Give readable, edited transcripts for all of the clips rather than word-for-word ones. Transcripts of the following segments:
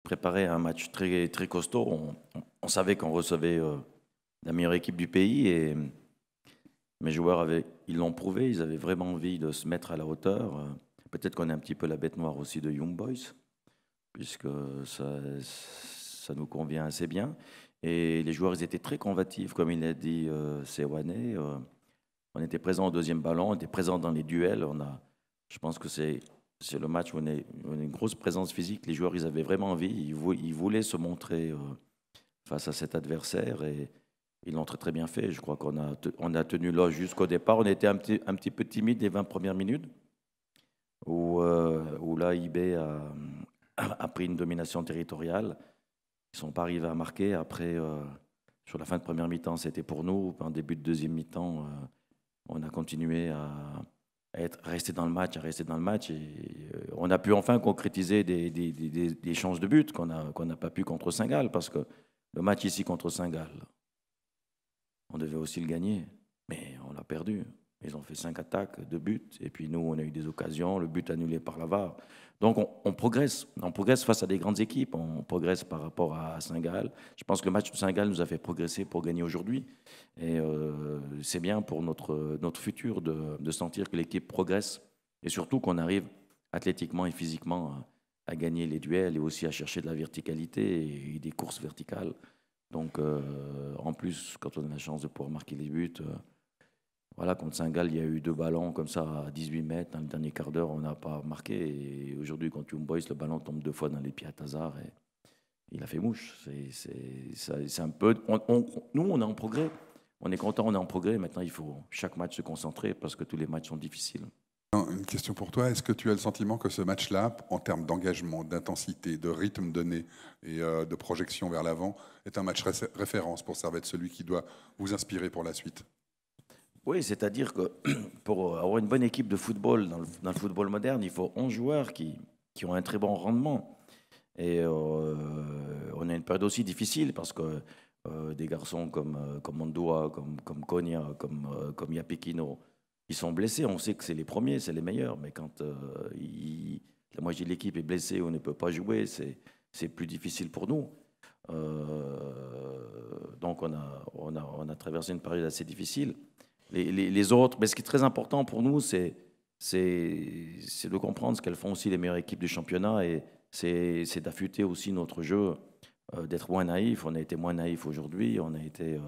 préparait un match très, très costaud. On savait qu'on recevait la meilleure équipe du pays et mes joueurs ils l'ont prouvé, ils avaient vraiment envie de se mettre à la hauteur. Peut-être qu'on est un petit peu la bête noire aussi de Young Boys, puisque ça nous convient assez bien. Et les joueurs, ils étaient très combatifs, comme il a dit Sewane. On était présents au deuxième ballon, on était présents dans les duels. Je pense que c'est le match où on a une grosse présence physique. Les joueurs, ils avaient vraiment envie, ils voulaient se montrer face à cet adversaire et ils l'ont très très bien fait. Je crois on a tenu là jusqu'au départ. On était un petit peu timide les 20 premières minutes où là, IB a pris une domination territoriale. Ils ne sont pas arrivés à marquer. Après, sur la fin de première mi-temps, c'était pour nous. En début de deuxième mi-temps, on a continué à rester dans le match, à rester dans le match. Et on a pu enfin concrétiser des chances de but qu'on n'a pas pu contre Saint-Gall, parce que le match ici contre Saint-Gall, on devait aussi le gagner, mais on l'a perdu. Ils ont fait 5 attaques, 2 buts, et puis nous, on a eu des occasions, le but annulé par la VAR. Donc on progresse face à des grandes équipes, on progresse par rapport à Saint-Gall. Je pense que le match de Saint-Gall nous a fait progresser pour gagner aujourd'hui. Et c'est bien pour notre futur de sentir que l'équipe progresse, et surtout qu'on arrive athlétiquement et physiquement à gagner les duels et aussi à chercher de la verticalité et des courses verticales. Donc, en plus, quand on a la chance de pouvoir marquer les buts, voilà, contre Saint-Gall, il y a eu 2 ballons comme ça à 18 mètres. Dans le dernier quart d'heure, on n'a pas marqué. Et aujourd'hui, contre Young Boys, le ballon tombe 2 fois dans les pieds à Tazar et il a fait mouche. C'est un peu. Nous, on est en progrès. On est content, on est en progrès. Maintenant, il faut chaque match se concentrer parce que tous les matchs sont difficiles. Une question pour toi. Est-ce que tu as le sentiment que ce match-là, en termes d'engagement, d'intensité, de rythme donné et de projection vers l'avant, est un match référence pour Servette, celui qui doit vous inspirer pour la suite? Oui, c'est-à-dire que pour avoir une bonne équipe de football dans le football moderne, il faut 11 joueurs qui ont un très bon rendement. Et on a une période aussi difficile parce que des garçons comme Mondoua, comme Konya, comme Yapekino, ils sont blessés. On sait que c'est les premiers, c'est les meilleurs. Mais quand la moitié de l'équipe est blessée ou ne peut pas jouer, c'est plus difficile pour nous. Donc on a traversé une période assez difficile. Les autres, mais ce qui est très important pour nous, c'est de comprendre ce qu'elles font aussi les meilleures équipes du championnat et c'est d'affûter aussi notre jeu, d'être moins naïf. On a été moins naïf aujourd'hui, on a été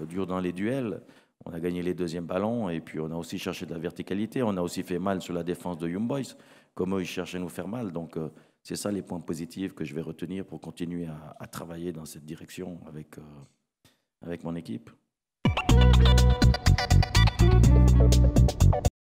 dur dans les duels, on a gagné les deuxièmes ballons et puis on a aussi cherché de la verticalité. On a aussi fait mal sur la défense de Young Boys, comme eux ils cherchaient à nous faire mal. Donc c'est ça les points positifs que je vais retenir pour continuer à travailler dans cette direction avec mon équipe.